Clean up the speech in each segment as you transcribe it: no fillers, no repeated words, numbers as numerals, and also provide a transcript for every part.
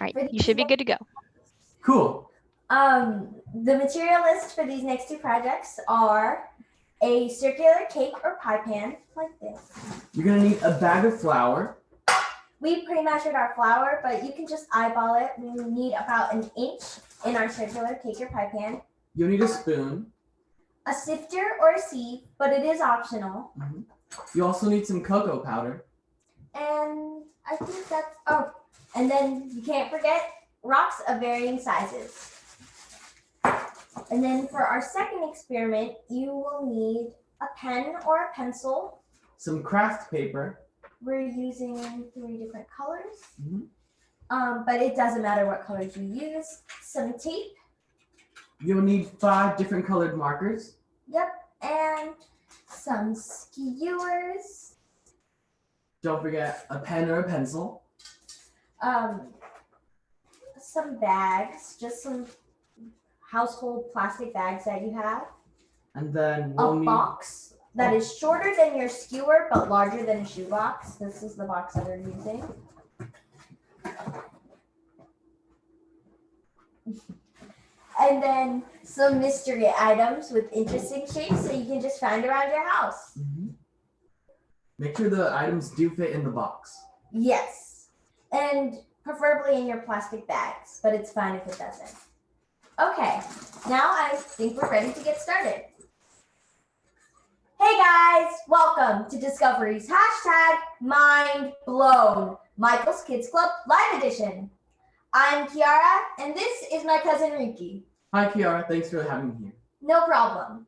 All right, you should be good to go. Cool. The material list for these next two projects are a circular cake or pie pan like this. You're gonna need a bag of flour. We pre-measured our flour, but you can just eyeball it. We need about 1 inch in our circular cake or pie pan. You'll need a spoon. A sifter or a sieve, but it is optional. Mm-hmm. You also need some cocoa powder. And I think that's, and then you can't forget rocks of varying sizes. And then for our second experiment, you will need a pen or a pencil. Some craft paper. We're using 3 different colors, Mm-hmm. But it doesn't matter what colors you use. Some tape. You'll need 5 different colored markers. Yep, and some skewers. Don't forget a pen or a pencil. Some bags, just some household plastic bags that you have. And then we'll need a box that is shorter than your skewer but larger than a shoebox. This is the box that we're using. And then some mystery items with interesting shapes so you can just find around your house. Mm-hmm. Make sure the items do fit in the box. Yes, and preferably in your plastic bags, but it's fine if it doesn't. Okay, now I think we're ready to get started. Hey guys, welcome to Discovery's #Mind Blown, Michael's Kids Club Live Edition. I'm Kiara, and this is my cousin Riki. Hi Kiara, thanks for having me here. No problem.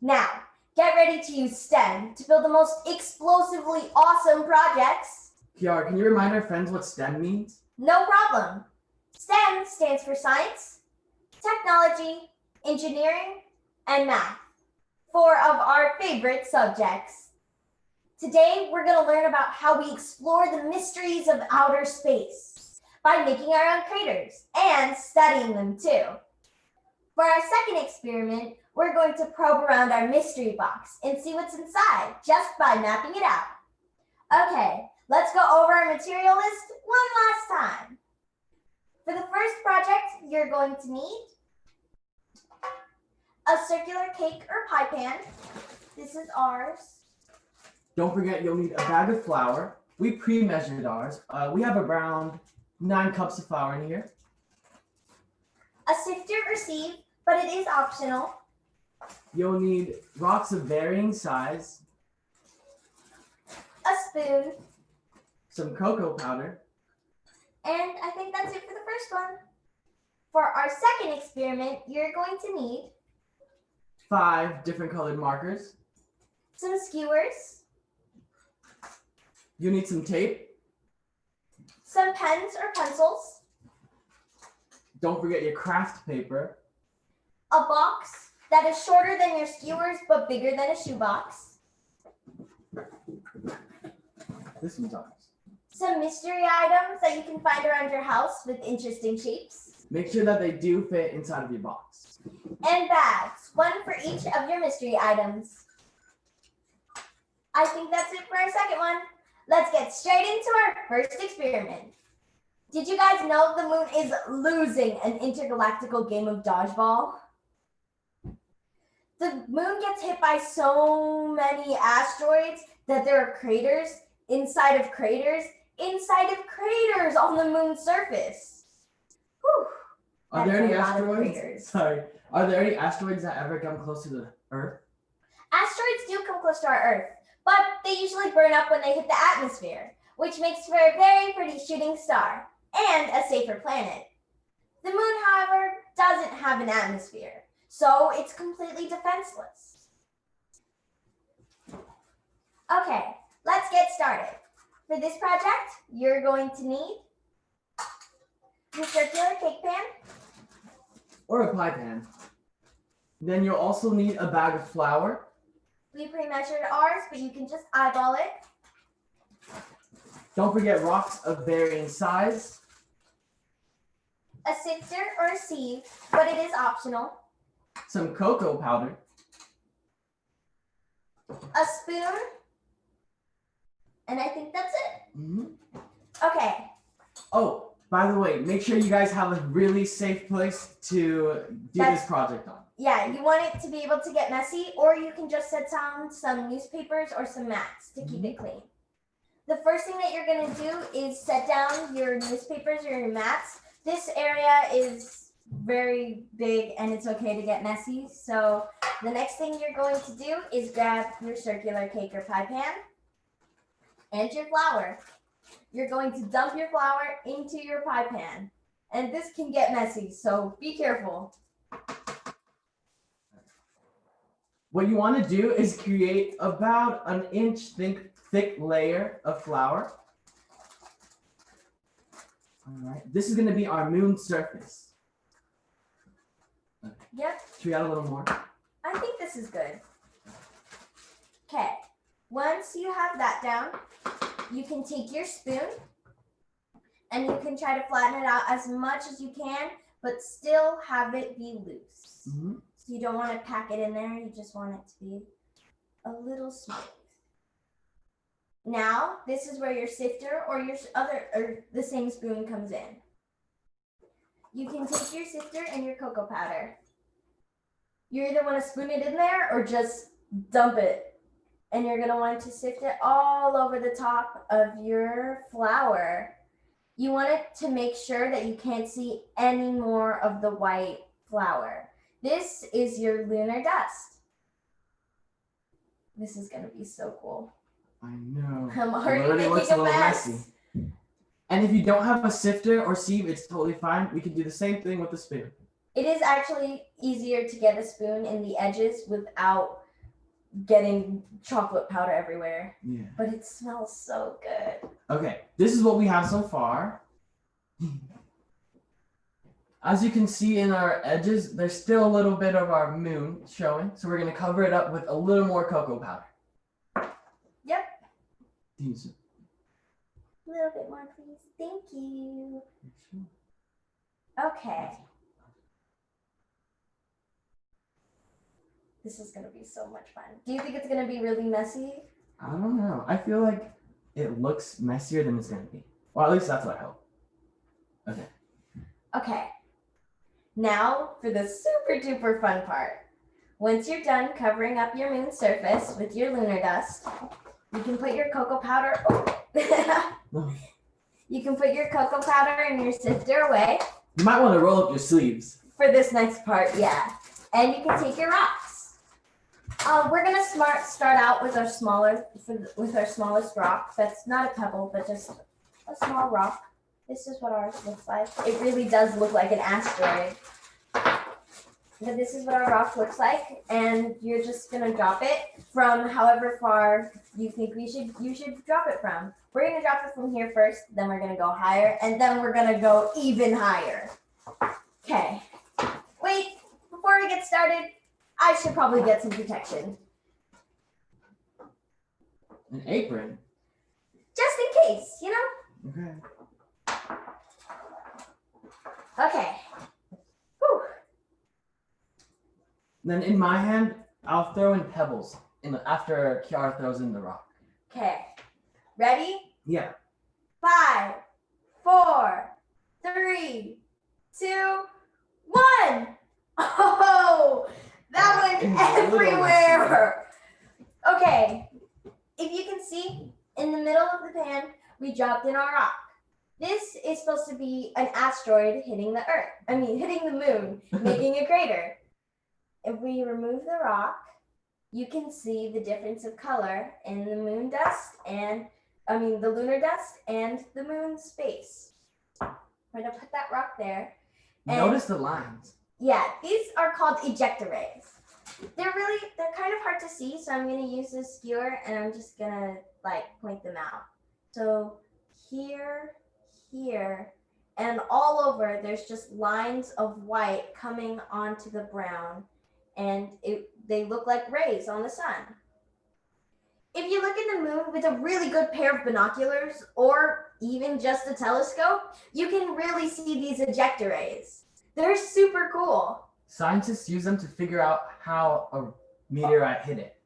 Now, get ready to use STEM to build the most explosively awesome projects. Kiara, can you remind our friends what STEM means? No problem. STEM stands for science, technology, engineering, and math. 4 of our favorite subjects. Today, we're going to learn about how we explore the mysteries of outer space by making our own craters and studying them too. For our second experiment, we're going to probe around our mystery box and see what's inside just by mapping it out. Okay, let's go over our material list one last time. For the first project, you're going to need a circular cake or pie pan. This is ours. Don't forget you'll need a bag of flour. We pre-measured ours. We have around 9 cups of flour in here. A sifter or sieve, but it is optional. You'll need rocks of varying size. A spoon. Some cocoa powder. And I think that's it for the first one. For our second experiment, you're going to need 5 different colored markers. some skewers, You need some tape. some pens or pencils, Don't forget your craft paper. a box that is shorter than your skewers but bigger than a shoebox, This one's ours. some mystery items that you can find around your house with interesting shapes, Make sure that they do fit inside of your box. and bags, 1 for each of your mystery items. I think that's it for our second one. Let's get straight into our first experiment. Did you guys know the moon is losing an intergalactical game of dodgeball? The moon gets hit by so many asteroids that there are craters inside of craters on the moon's surface. Whew. Are there any That's a lot of asteroids? craters. Sorry. Are there any asteroids that ever come close to the Earth? Asteroids do come close to our Earth, but they usually burn up when they hit the atmosphere, which makes for a very pretty shooting star and a safer planet. The moon, however, doesn't have an atmosphere, so it's completely defenseless. Okay, let's get started. For this project, you're going to need your circular cake pan, Or a pie pan. Then you'll also need a bag of flour. we pre-measured ours, but you can just eyeball it, Don't forget rocks of varying size. a sifter or a sieve, but it is optional, Some cocoa powder. a spoon, and I think that's it. Mm-hmm. Okay, Oh, By the way, make sure you guys have a really safe place to do this project on. Yeah, you want it to be able to get messy, or you can just set down some newspapers or some mats to keep it clean. The first thing that you're going to do is set down your newspapers or your mats. This area is very big and it's okay to get messy. So the next thing you're going to do is grab your circular cake or pie pan and your flour. You're going to dump your flour into your pie pan. And this can get messy, so be careful. What you want to do is create about an inch thick layer of flour. All right, this is going to be our moon surface. Yep. Should we add a little more? I think this is good. Okay, once you have that down, you can take your spoon and you can try to flatten it out as much as you can, but still have it be loose. Mm-hmm. So you don't want to pack it in there, you just want it to be a little smooth. Now, this is where your sifter or the same spoon comes in. You can take your sifter and your cocoa powder. You either want to spoon it in there or just dump it. And you're going to want to sift it all over the top of your flour. You want it to make sure that you can't see any more of the white flour. This is your lunar dust. This is going to be so cool. I know. I'm already it looks making a a little mess. messy. And if you don't have a sifter or sieve, it's totally fine. We can do the same thing with the spoon. It is actually easier to get a spoon in the edges without getting chocolate powder everywhere. Yeah. But it smells so good. Okay, this is what we have so far. As you can see in our edges, there's still a little bit of our moon showing. So we're going to cover it up with a little more cocoa powder. Yep. These. A little bit more, please. Thank you. Okay. This is going to be so much fun. Do you think it's going to be really messy? I don't know. I feel like it looks messier than it's going to be. Well, at least that's what I hope. Okay. Okay. Now for the super duper fun part. Once you're done covering up your moon surface with your lunar dust, you can put your cocoa powder. You can put your cocoa powder and your sifter away. You might want to roll up your sleeves. For this next part, yeah. And you can take your rocks. We're gonna start out with our smallest rock. That's not a pebble, but just a small rock. This is what ours looks like. It really does look like an asteroid. But this is what our rock looks like, and you're just gonna drop it from however far you think you should drop it from. We're gonna drop it from here first, then we're gonna go higher, and then we're gonna go even higher. Okay. Wait, before we get started, I should probably get some protection. An apron? Just in case, you know? Okay. Okay. Whew. Then in my hand, I'll throw in pebbles after Kiara throws in the rock. Okay. Ready? Yeah. 5, 4, 3, 2, 1. Oh, that went everywhere. Okay. If you can see, in the middle of the pan, we dropped in our rock. This is supposed to be an asteroid hitting hitting the moon, making a crater. If we remove the rock, you can see the difference of color in the moon dust the lunar dust and the moon's face. I'm gonna put that rock there. Notice the lines. Yeah, these are called ejecta rays. They're kind of hard to see, so I'm gonna use this skewer and I'm just gonna point them out. So here, and all over, there's just lines of white coming onto the brown, and they look like rays on the sun. If you look at the moon with a really good pair of binoculars, or even just a telescope, you can really see these ejecta rays. They're super cool. Scientists use them to figure out how a meteorite hit it.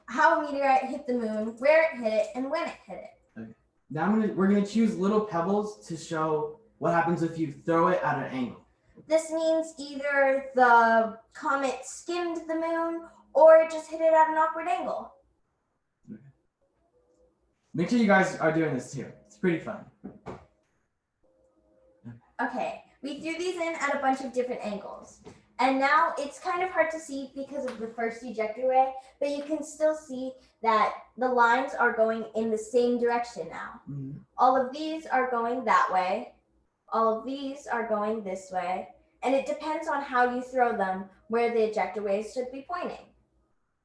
How a meteorite hit the moon, where it hit it, and when it hit it. Okay. Now we're gonna choose little pebbles to show What happens if you throw it at an angle? This means either the comet skimmed the moon or it just hit it at an awkward angle. Make sure you guys are doing this too. It's pretty fun. Okay, we threw these in at a bunch of different angles. And now it's kind of hard to see because of the first ejector ray, but you can still see that the lines are going in the same direction now. Mm-hmm. All of these are going that way. All of these are going this way. And it depends on how you throw them, where the ejector rays should be pointing.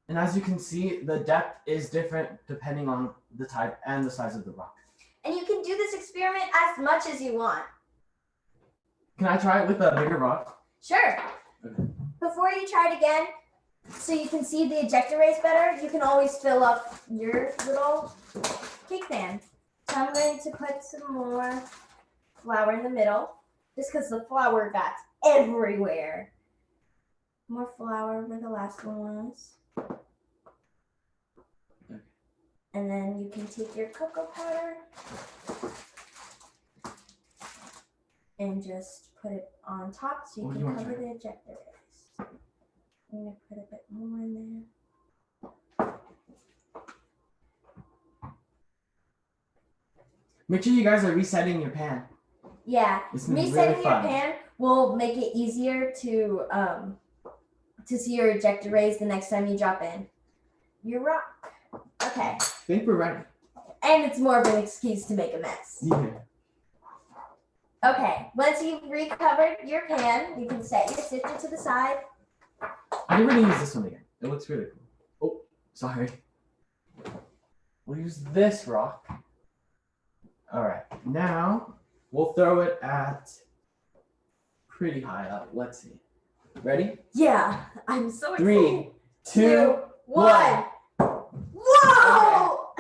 And as you can see, the depth is different depending on the type and the size of the rock. And you can do this experiment as much as you want. Can I try it with a bigger rock? Sure. Okay. Before you try it again, so you can see the ejector rays better, you can always fill up your little cake pan. So I'm going to put some more flour in the middle, just because the flour got everywhere. More flour where the last one was. Okay. And then you can take your cocoa powder and just put it on top so you can cover the ejector rays. I'm going to put a bit more in there. Make sure you guys are resetting your pan. Yeah, resetting really your pan will make it easier to see your ejector rays the next time you drop in your rock. Okay. I think we're ready. And it's more of an excuse to make a mess. Yeah. Okay, once you've recovered your pan, you can set your sifter to the side. I think we're gonna use this one again. It looks really cool. Oh, sorry. We'll use this rock. All right, now we'll throw it at pretty high up. Let's see. Ready? Yeah, I'm so excited. 3, 2, 1. Whoa!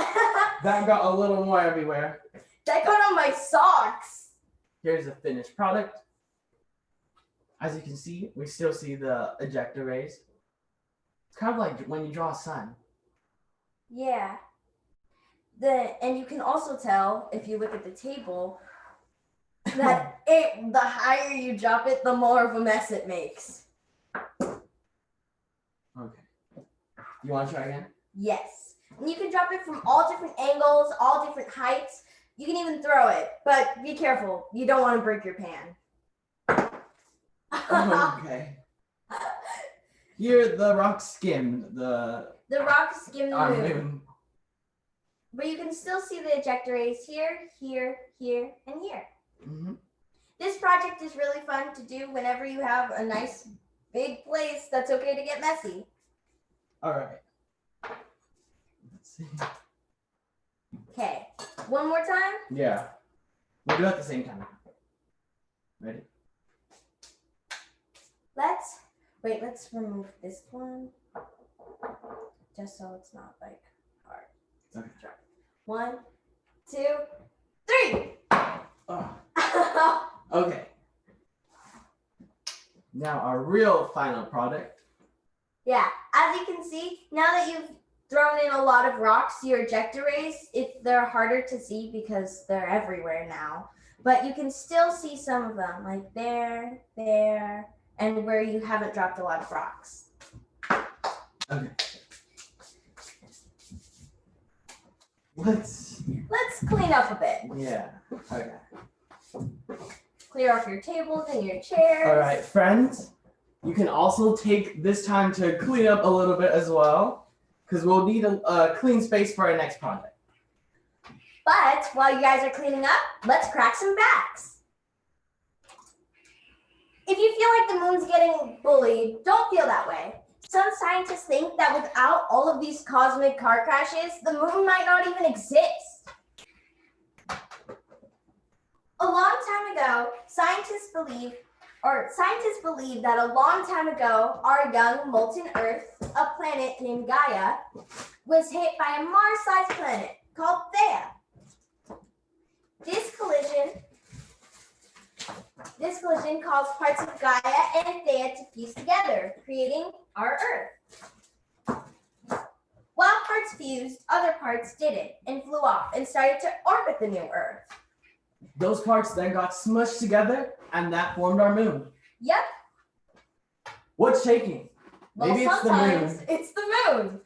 That got a little more everywhere. That got on my socks. Here's the finished product. As you can see, we still see the ejector rays. It's kind of like when you draw a sun. Yeah. And you can also tell, if you look at the table, that the higher you drop it, the more of a mess it makes. Okay. You want to try again? Yes. And you can drop it from all different angles, all different heights. You can even throw it, but be careful. You don't want to break your pan. Okay. Here, the rock skimmed the rock skimmed the moon. moon. But you can still see the ejector rays here, here, here, and here. Mm-hmm. This project is really fun to do whenever you have a nice big place that's okay to get messy. All right. Let's see. Okay, one more time. Yeah. We'll do it at the same time. Ready? Let's remove this one. Just so it's not like hard. Okay. 1, 2, 3. Oh. Okay. Now our real final product. Yeah, as you can see, now that you've thrown in a lot of rocks, your ejector rays, they're harder to see because they're everywhere now. But you can still see some of them, like there, there, and where you haven't dropped a lot of rocks. Okay. Let's clean up a bit. Yeah. Okay. Clear off your tables and your chairs. All right, friends. You can also take this time to clean up a little bit as well, because we'll need a clean space for our next project. But while you guys are cleaning up, let's crack some backs. If you feel like the moon's getting bullied, don't feel that way. Some scientists think that without all of these cosmic car crashes, the moon might not even exist. A long time ago, scientists believe that a long time ago, our young molten Earth, a planet named Gaia, was hit by a Mars-sized planet called Theia. This collision caused parts of Gaia and Theia to fuse together, creating our Earth. While parts fused, other parts didn't and flew off and started to orbit the new Earth. Those parts then got smushed together, and that formed our moon. Yep. What's shaking? Well, Maybe it's the sometimes moon. it's the moon.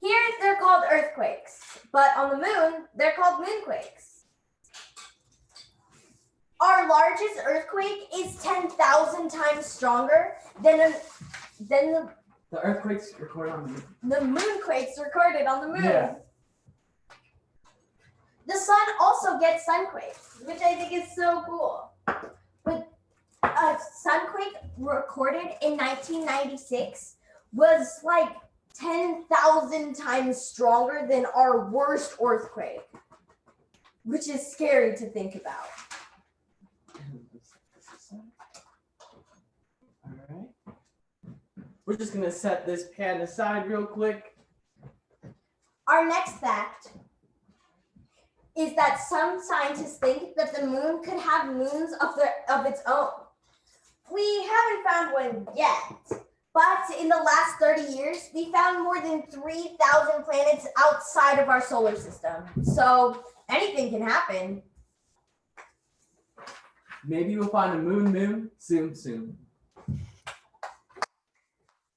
Here they're called earthquakes, but on the moon they're called moonquakes. Our largest earthquake is 10,000 times stronger than the earthquakes recorded on the moon. The moonquakes recorded on the moon. Yeah. The sun also gets sunquakes, which I think is so cool. But a sunquake recorded in 1996 was like 10,000 times stronger than our worst earthquake, which is scary to think about. All right. We're just gonna set this pan aside real quick. Our next fact is that some scientists think that the moon could have moons of its own. We haven't found one yet, but in the last 30 years, we found more than 3,000 planets outside of our solar system. So anything can happen. Maybe we'll find a moon soon.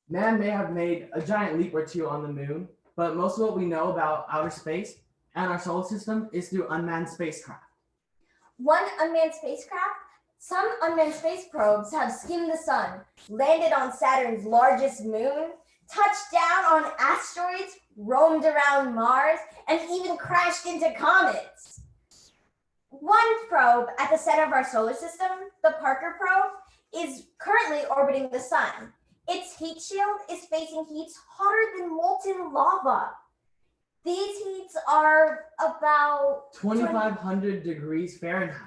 Man may have made a giant leap or two on the moon, but most of what we know about outer space and our solar system is through unmanned spacecraft. Some unmanned space probes have skimmed the sun, landed on Saturn's largest moon, touched down on asteroids, roamed around Mars, and even crashed into comets. One probe at the center of our solar system, the Parker probe, is currently orbiting the sun. Its heat shield is facing heats hotter than molten lava. These heats are about 2,500 degrees Fahrenheit.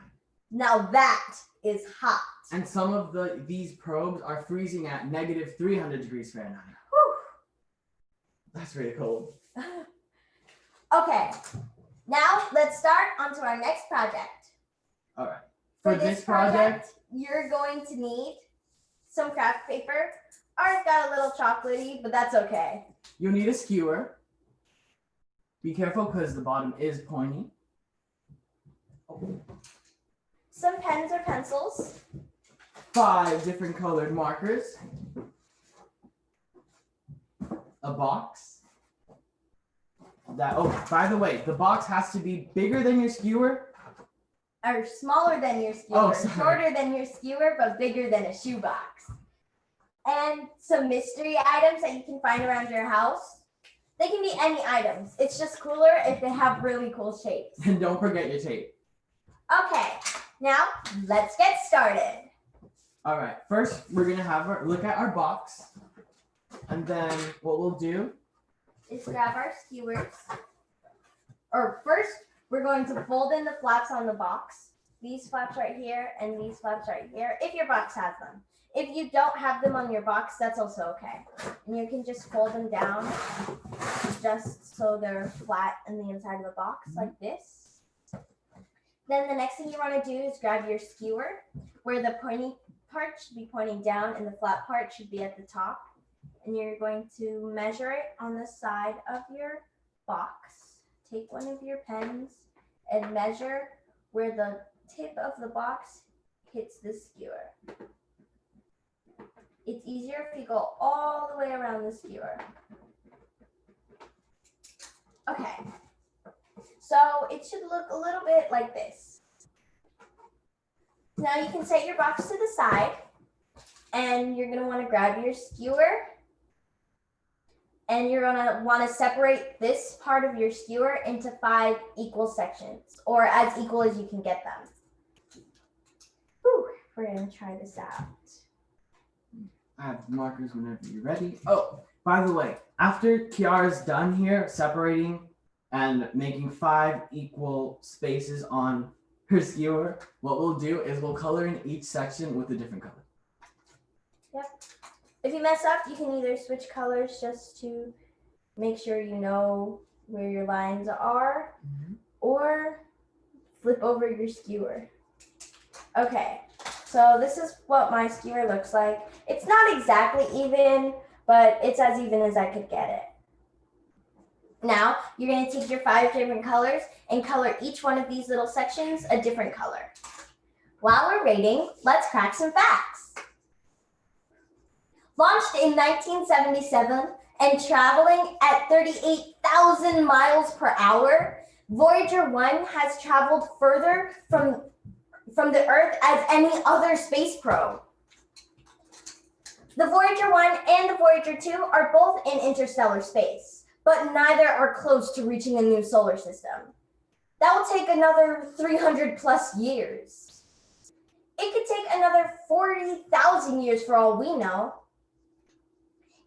Now that is hot. And some of these probes are freezing at negative 300 degrees Fahrenheit. Whew. That's really cold. Okay, now let's start onto our next project. All right. For this project, you're going to need some craft paper. Ours got a little chocolatey, but that's okay. You'll need a skewer. Be careful because the bottom is pointy. Some pens or pencils. 5 different colored markers. A box. By the way, the box has to be bigger than your skewer. Or smaller than your skewer. Oh, sorry. Shorter than your skewer, but bigger than a shoebox. And some mystery items that you can find around your house. They can be any items. It's just cooler if they have really cool shapes. And don't forget your tape. Okay, now let's get started. All right, first we're gonna have look at our box. And then what we'll do is grab our skewers. Or first, we're going to fold in the flaps on the box. These flaps right here and these flaps right here, if your box has them. If you don't have them on your box, that's also okay. And you can just fold them down just so they're flat in the inside of the box like this. Then the next thing you want to do is grab your skewer, where the pointy part should be pointing down and the flat part should be at the top. And you're going to measure it on the side of your box. Take one of your pens and measure where the tip of the box hits the skewer. It's easier if you go all the way around the skewer. Okay, so it should look a little bit like this. Now you can set your box to the side, and you're gonna wanna grab your skewer, and you're gonna wanna separate this part of your skewer into 5 equal sections, or as equal as you can get them. Whew, we're gonna try this out. I have markers whenever you're ready. Oh, by the way, after Kiara's done here separating and making 5 equal spaces on her skewer, what we'll do is we'll color in each section with a different color. Yep. If you mess up, you can either switch colors just to make sure you know where your lines are, or flip over your skewer. Okay. So this is what my skewer looks like. It's not exactly even, but it's as even as I could get it. Now, you're going to take your 5 different colors and color each one of these little sections a different color. While we're waiting, let's crack some facts. Launched in 1977 and traveling at 38,000 miles per hour, Voyager 1 has traveled further from the Earth as any other space probe. The Voyager 1 and the Voyager 2 are both in interstellar space, but neither are close to reaching a new solar system. That will take another 300 plus years. It could take another 40,000 years for all we know.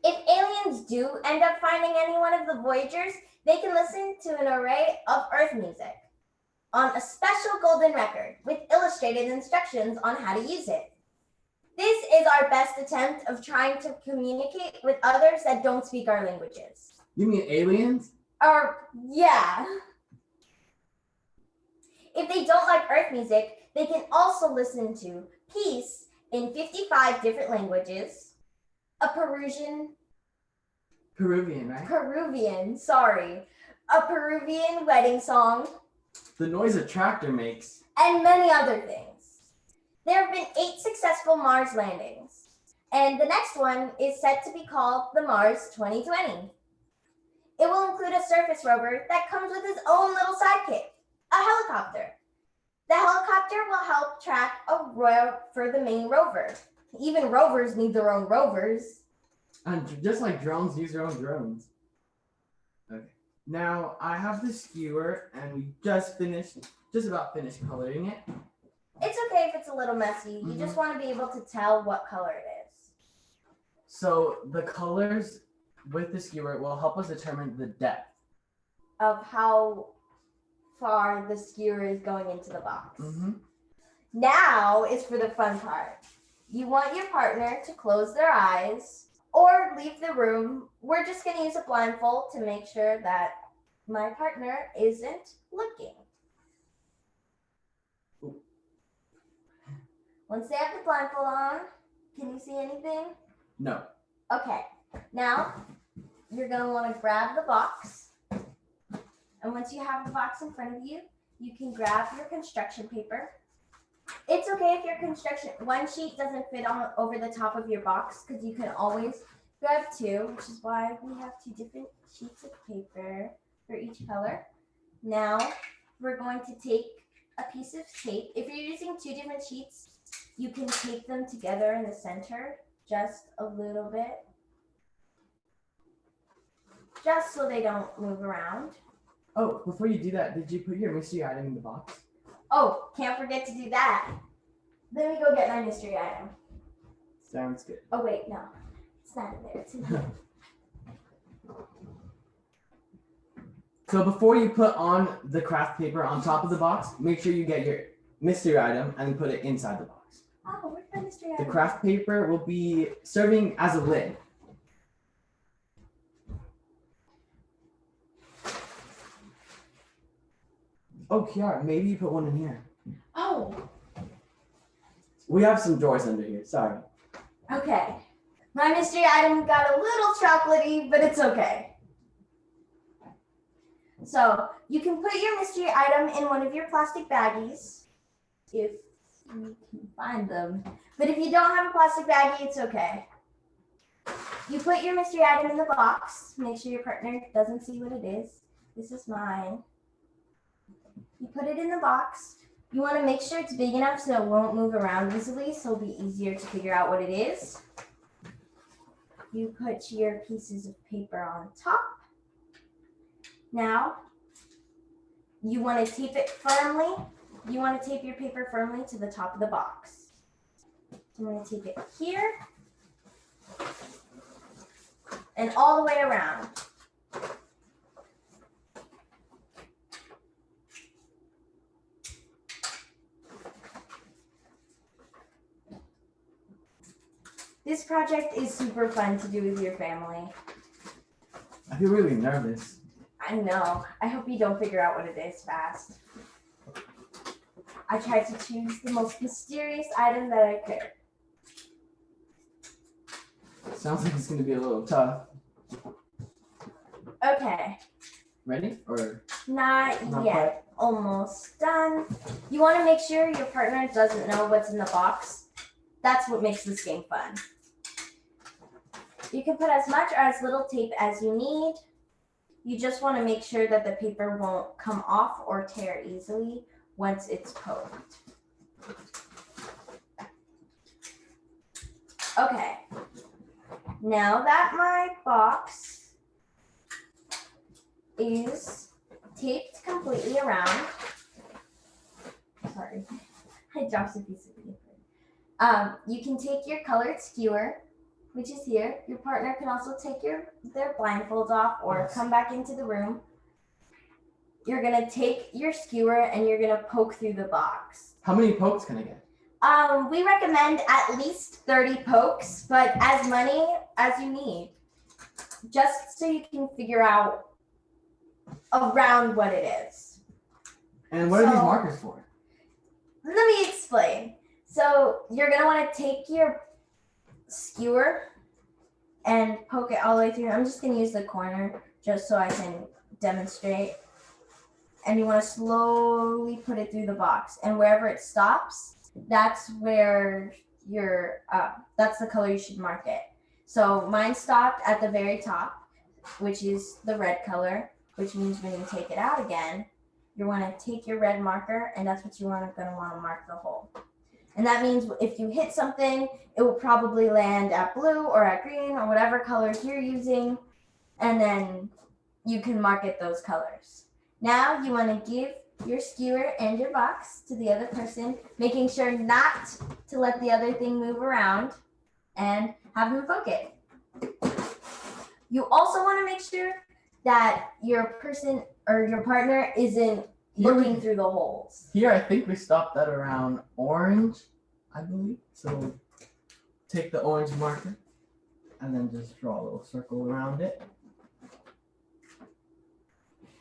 If aliens do end up finding any one of the Voyagers, they can listen to an array of Earth music on a special golden record with illustrated instructions on how to use it. This is our best attempt of trying to communicate with others that don't speak our languages. You mean aliens? Yeah. If they don't like Earth music, they can also listen to Peace in 55 different languages, a Peruvian, right? A Peruvian wedding song, the noise a tractor makes, and many other things. There have been 8 successful Mars landings, and the next one is set to be called the Mars 2020. It will include a surface rover that comes with its own little sidekick, a helicopter. The helicopter will help track a rover for the main rover. Even rovers need their own rovers. And just like drones use their own drones. Okay. Now I have the skewer and we just about finished coloring it. It's okay if it's a little messy. You just want to be able to tell what color it is. So the colors with the skewer will help us determine the depth of how far the skewer is going into the box. Mm-hmm. Now is for the fun part. You want your partner to close their eyes or leave the room. We're just going to use a blindfold to make sure that my partner isn't looking. Ooh. Once they have the blindfold on, can you see anything? No. Okay. Now, you're going to want to grab the box. And once you have the box in front of you, you can grab your construction paper. It's okay if your one sheet doesn't fit on over the top of your box, because you can always grab 2, which is why we have 2 different sheets of paper for each color. Now, we're going to take a piece of tape. If you're using 2 different sheets, you can tape them together in the center just a little bit, just so they don't move around. Oh, before you do that, did you put your mystery item in the box? Oh, can't forget to do that. Let me go get my mystery item. Sounds good. Oh, wait, no. It's not in there. It's in here. So before you put on the craft paper on top of the box, make sure you get your mystery item and put it inside the box. Oh, where's my mystery The item? craft paper will be serving as a lid. Oh, Kiara, maybe you put one in here. Oh, We have some drawers under here. Sorry. okay. My mystery item got a little chocolatey, but it's okay. So you can put your mystery item in one of your plastic baggies if you can find them. But if you don't have a plastic baggie, it's okay. You put your mystery item in the box. Make sure your partner doesn't see what it is. This is mine. You put it in the box. You want to make sure it's big enough so it won't move around easily, so it'll be easier to figure out what it is. You put your pieces of paper on top. Now, you want to tape it firmly. You want to tape your paper firmly to the top of the box. I'm going to tape it here and all the way around. This project is super fun to do with your family. I feel really nervous. I know. I hope you don't figure out what it is fast. I tried to choose the most mysterious item that I could. Sounds like it's going to be a little tough. Okay. Ready? Or Not not yet. quite? Almost done. You want to make sure your partner doesn't know what's in the box. That's what makes this game fun. You can put as much or as little tape as you need. You just want to make sure that the paper won't come off or tear easily once it's poked. Okay. Now that my box is taped completely around, sorry, I dropped a piece of paper. You can take your colored skewer, which is here. Your partner can also take their blindfolds off or come back into the room. You're gonna take your skewer and you're gonna poke through the box. How many pokes can I get? We recommend at least 30 pokes, but as many as you need, just so you can figure out around what it is. And what are these markers for? Let me explain. So you're gonna want to take your skewer and poke it all the way through. I'm just gonna use the corner just so I can demonstrate. And you want to slowly put it through the box, and wherever it stops, that's where that's the color you should mark it. So mine stopped at the very top, which is the red color, which means when you take it out again, you want to take your red marker, and that's what you're going to want to mark the hole. And that means if you hit something, it will probably land at blue or at green or whatever colors you're using, and then you can mark it those colors. Now you want to give your skewer and your box to the other person, making sure not to let the other thing move around, and have them poke it. You also want to make sure that your person or your partner isn't looking through the holes. Here, I think we stopped at around orange, I believe. So take the orange marker and then just draw a little circle around it.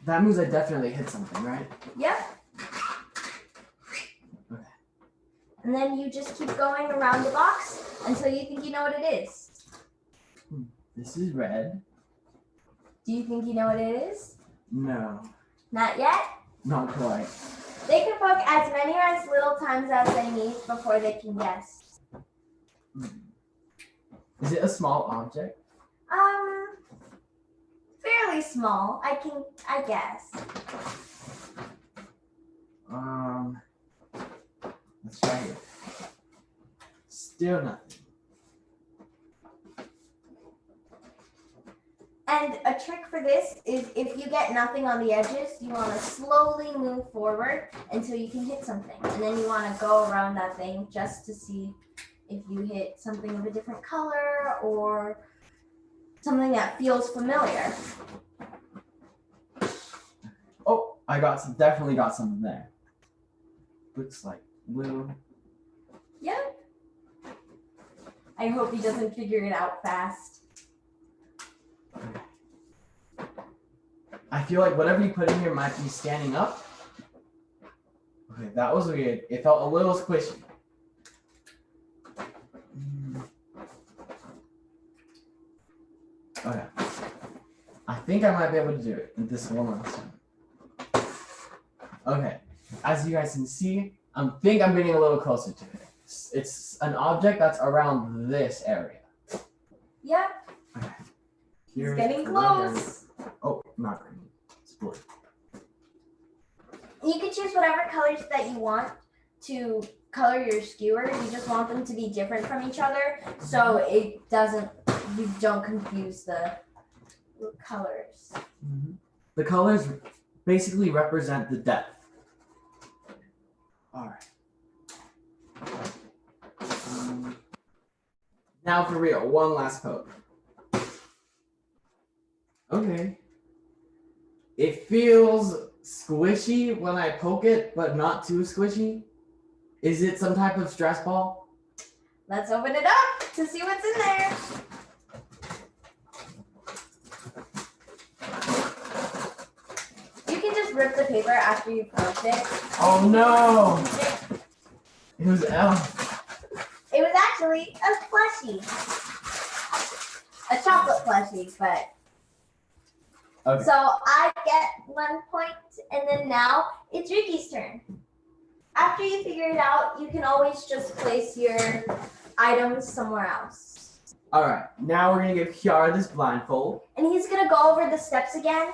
That means I definitely hit something, right? Yep. Okay. And then you just keep going around the box until you think you know what it is. This is red. Do you think you know what it is? No, Not yet? not quite. They can poke as many or as little times as they need before they can guess. Is it a small object? Fairly small. I guess. Let's try it. Still nothing. And a trick for this is if you get nothing on the edges, you want to slowly move forward until you can hit something. And then you want to go around that thing just to see if you hit something of a different color or something that feels familiar. Oh, definitely got something there. Looks like blue. Yep. I hope he doesn't figure it out fast. I feel like whatever you put in here might be standing up. Okay, that was weird. It felt a little squishy. Okay. I think I might be able to do it this one last time. Okay. As you guys can see, I think I'm getting a little closer to it. It's an object that's around this area. Yep. Okay. He's getting close. Oh, not green. It's blue. You can choose whatever colors that you want to color your skewer. You just want them to be different from each other, so you don't confuse the colors. Mm-hmm. The colors basically represent the depth. All right. Now for real, one last poke. Okay. It feels squishy when I poke it, but not too squishy. Is it some type of stress ball? Let's open it up to see what's in there. You can just rip the paper after you've poked it. Oh no! It was Elf. It was actually a plushie. A chocolate plushie, but Okay. So I get 1 point, and then now it's Ricky's turn. After you figure it out, you can always just place your items somewhere else. All right. Now we're gonna give Kiara this blindfold. And he's gonna go over the steps again.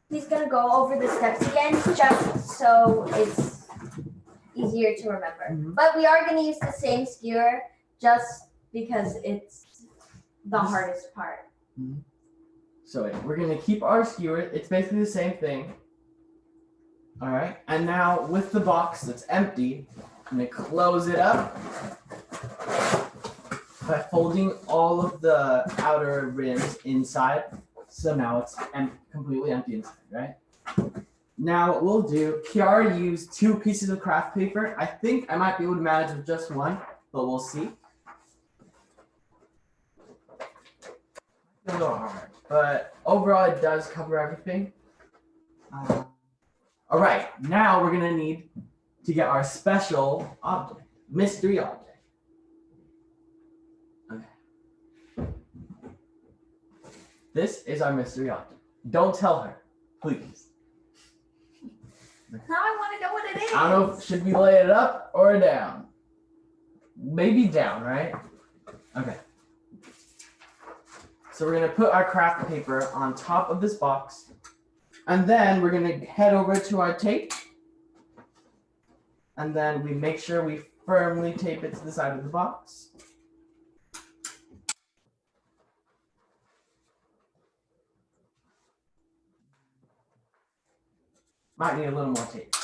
He's gonna go over the steps again, just so it's easier to remember. Mhm. But we are gonna use the same skewer, just because it's the hardest part. So we're gonna keep our skewer. It's basically the same thing. All right. And now with the box that's empty, I'm gonna close it up by folding all of the outer rims inside. So now it's completely empty inside, right? Now what we'll do, Kiara used 2 pieces of craft paper. I think I might be able to manage with just one, but we'll see. A little hard, but overall it does cover everything. All right, now we're gonna need to get our special object, mystery object. Okay. This is our mystery object. Don't tell her, please. Now I want to know what it is. I don't know, should we lay it up or down? Maybe down, right? Okay. So we're gonna put our craft paper on top of this box, and then we're gonna head over to our tape, and then we make sure we firmly tape it to the side of the box. Might need a little more tape.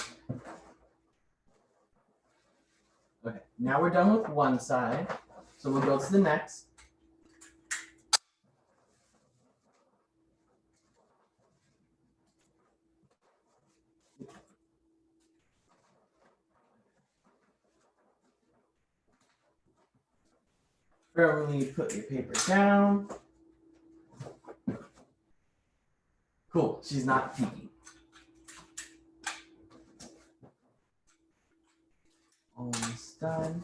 Okay, now we're done with one side, so we'll go to the next. Firmly put your paper down. Cool, she's not peeking. Almost done.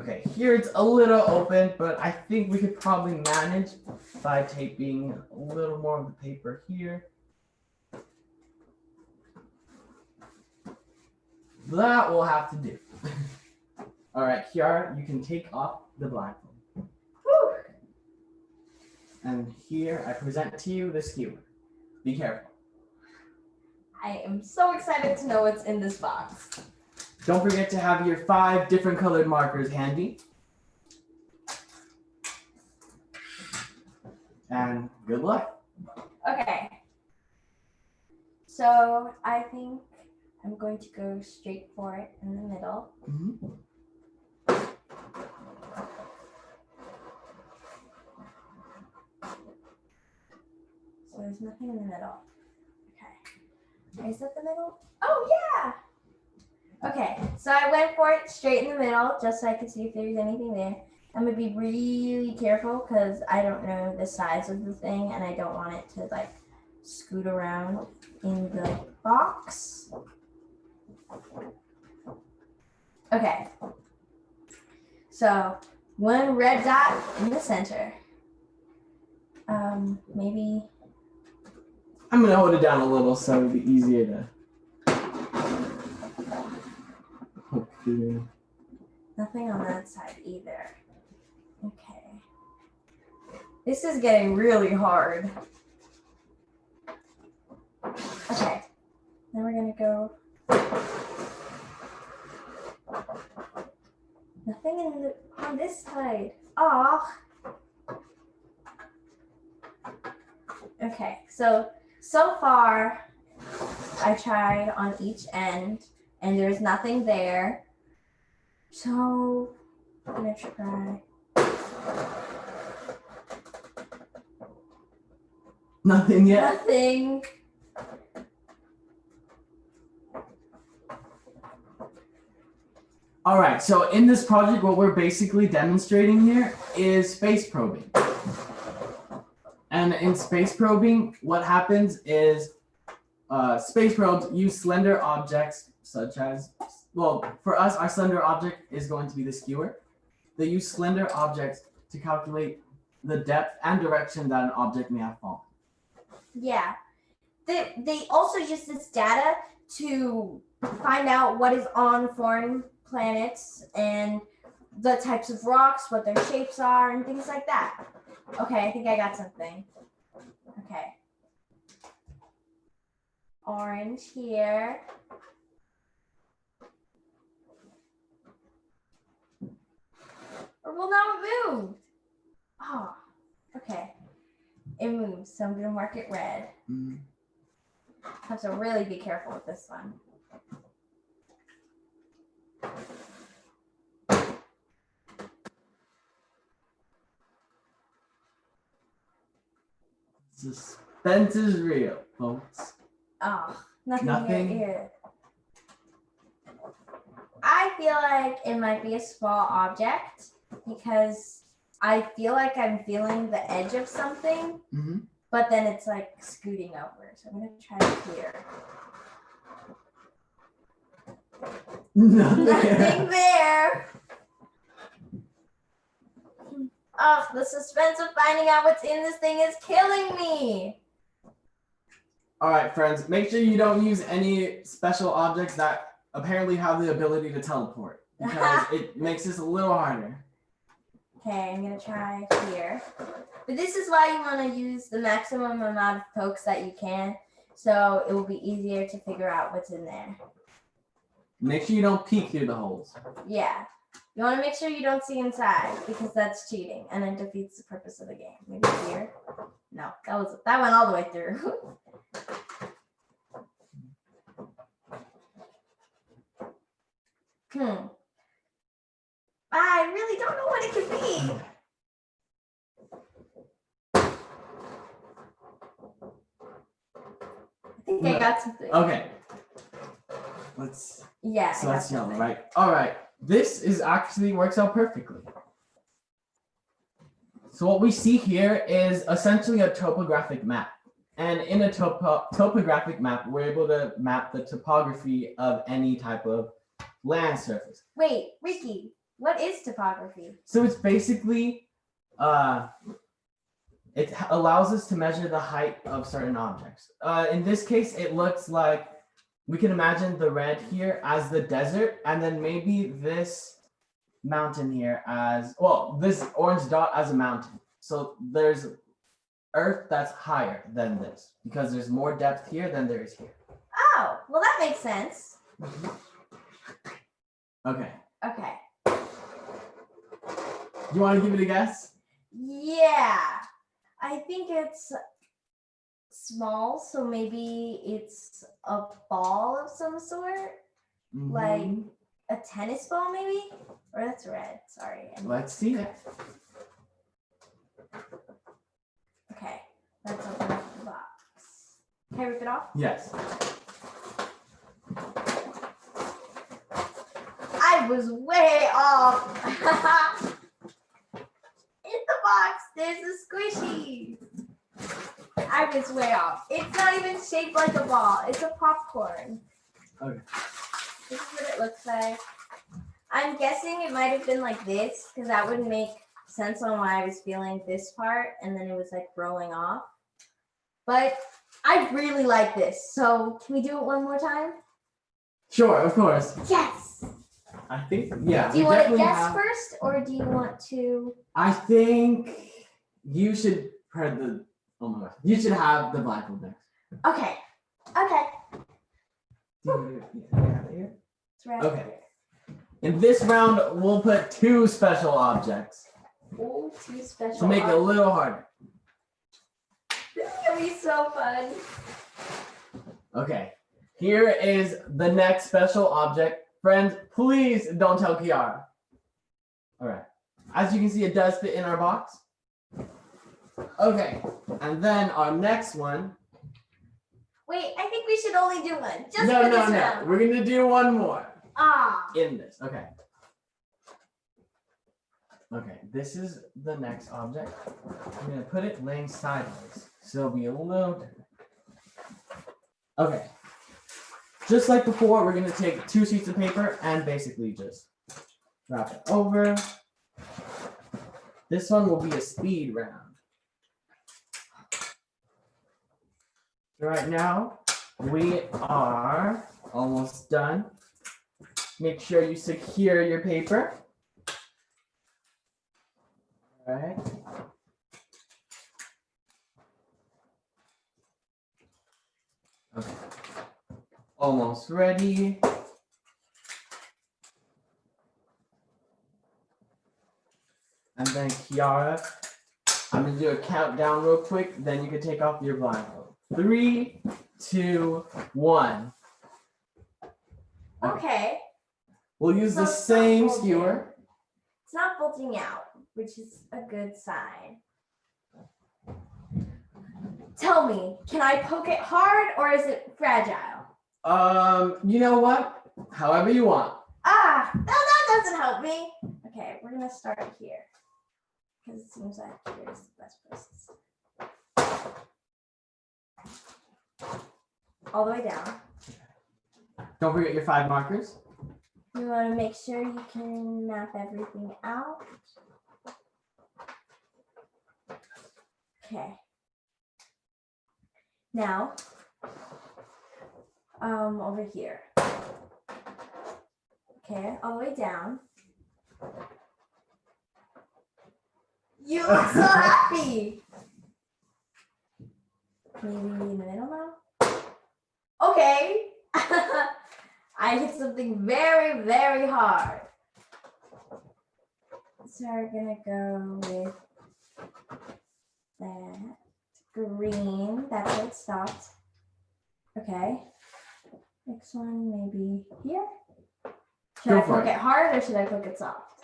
Okay, here it's a little open, but I think we could probably manage by taping a little more of the paper here. That we'll have to do. All right, Kiara, you can take off the blindfold. Whew. And here I present to you the skewer. Be careful. I am so excited to know what's in this box. Don't forget to have your 5 different colored markers handy. And good luck. Okay. So I think I'm going to go straight for it in the middle. Mm-hmm. So there's nothing in the middle. Okay. Is that the middle? Oh, yeah. Okay, so I went for it straight in the middle just so I could see if there's anything there. I'm going to be really careful because I don't know the size of the thing and I don't want it to like scoot around in the box. Okay. So 1 red dot in the center. Maybe. I'm gonna hold it down a little so it'll be easier to hook through. Nothing on that side either. Okay. This is getting really hard. Okay. Then we're gonna go. Nothing on this side. Aw. Okay, so far I tried on each end and there's nothing there. So I'm gonna try. Nothing yet? Nothing. All right, so in this project, what we're basically demonstrating here is space probing. And in space probing, what happens is space probes use slender objects such as, well, for us, our slender object is going to be the skewer. They use slender objects to calculate the depth and direction that an object may have fallen. Yeah. They also use this data to find out what is on foreign planets and the types of rocks, what their shapes are, and things like that. Okay, I think I got something. Okay. Orange here. Well, now it moved. Oh, okay. It moves, so I'm gonna mark it red. Have to really be careful with this one. Suspense is real, folks. Oh, nothing Nothing? here. I feel like it might be a small object because I feel like I'm feeling the edge of something, but then it's like scooting over. So I'm gonna try it here. Nothing there. Oh, the suspense of finding out what's in this thing is killing me. All right, friends, make sure you don't use any special objects that apparently have the ability to teleport because it makes this a little harder. Okay, I'm gonna try here. But this is why you want to use the maximum amount of pokes that you can, so it will be easier to figure out what's in there. Make sure you don't peek through the holes. Yeah. You want to make sure you don't see inside because that's cheating and it defeats the purpose of the game. Maybe here. No, that went all the way through. I really don't know what it could be. I think I got something. Okay. Yeah. So that's yellow, right? All right. This is actually works out perfectly. So what we see here is essentially a topographic map. And in a topographic map, we're able to map the topography of any type of land surface. Wait, Ricky, what is topography? So it's basically, it allows us to measure the height of certain objects. In this case, it looks like we can imagine the red here as the desert, and then maybe this mountain here as, well, this orange dot as a mountain. So there's Earth that's higher than this because there's more depth here than there is here. Oh, well, that makes sense. Okay. Okay. You want to give it a guess? Yeah. I think it's small, so maybe it's a ball of some sort, like a tennis ball, maybe? Or that's red. Sorry. Let's see it. Okay, let's open up the box. Can I rip it off? Yes. I was way off. In the box, there's a squishy. I was way off. It's not even shaped like a ball. It's a popcorn. Okay. This is what it looks like. I'm guessing it might have been like this because that would make sense on why I was feeling this part and then it was like rolling off. But I really like this. So can we do it one more time? Sure, of course. Yes. I think, yeah. Do you want to guess first or do you want to? I think you should oh my gosh. You should have the blindfold next. Okay. Okay. It's right Okay. here. In this round, we'll put 2 special objects Oh, 2 special. to make it a little harder. This is gonna be so fun. Okay. Here is the next special object. Friends, please don't tell Kiara. All right. As you can see, it does fit in our box. Okay. And then our next one. Wait, I think we should only do one. Just No. for this round. We're going to do one more. Ah. In this. Okay. Okay. This is the next object. I'm going to put it laying sideways. So it'll be a little different. Okay. Just like before, we're going to take 2 sheets of paper and basically just wrap it over. This one will be a speed round. Right now, we are almost done. Make sure you secure your paper. All right. Okay. Almost ready. And then Kiara, I'm gonna do a countdown real quick, then you can take off your blindfold. 3, 2, 1. Okay. We'll use So the it's not same folding. skewer. It's not bulging out, which is a good sign. Tell me, can I poke it hard or is it fragile? You know what? However you want. Ah, no, that doesn't help me. Okay, we're gonna start here because it seems like here's the best place. All the way down. Don't forget your 5 markers. You want to make sure you can map everything out. Okay. Now, over here. Okay, all the way down. You look so happy. Maybe in the middle now. Okay. I hit something very, very hard. So we're gonna go with that green. That's where it stopped. Okay. Next one, maybe here. Should I poke it hard or should I poke it soft?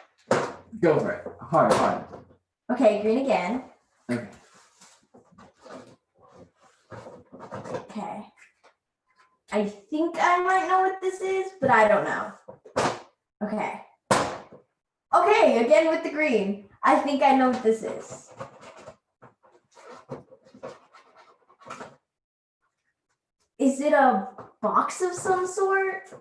Go for it. Hard, hard. Okay, green again. Okay. Okay. I think I might know what this is, but I don't know. Okay. Okay, again with the green. I think I know what this is. Is it a box of some sort?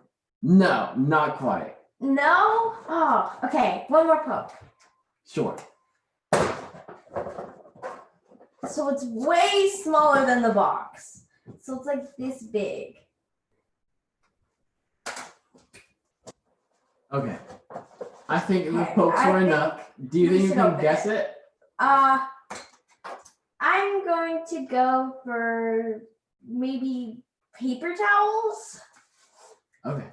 No, not quite. No? Oh, okay. One more poke. Sure. So it's way smaller than the box. So it's like this big. Okay. I think the Okay, pokes I were think enough. Do you we think you should can open guess it. it? I'm going to go for maybe paper towels. Okay.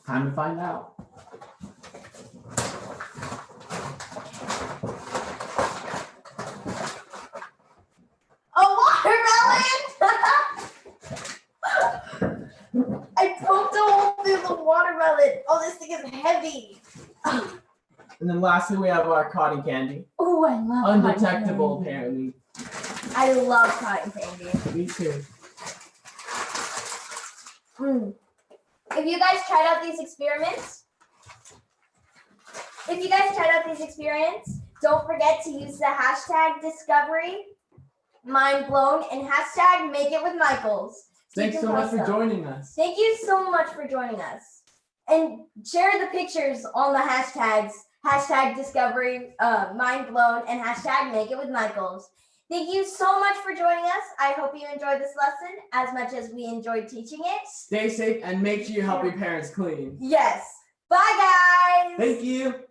Time to find out. A watermelon! I poked a hole through the watermelon. Oh, this thing is heavy. And then lastly, we have our cotton candy. Oh, I love Undetectable, cotton candy. apparently. I love cotton candy. Me too. If you guys tried out these experiments, don't forget to use the hashtag discovery, mindblown, and hashtag make it with Michaels. Thanks so much for joining us. Thank you so much for joining us. And share the pictures on the hashtags, hashtag discovery, mindblown, and hashtag make it with Michaels. Thank you so much for joining us. I hope you enjoyed this lesson as much as we enjoyed teaching it. Stay safe and make sure you help your parents clean. Yes. Bye, guys. Thank you.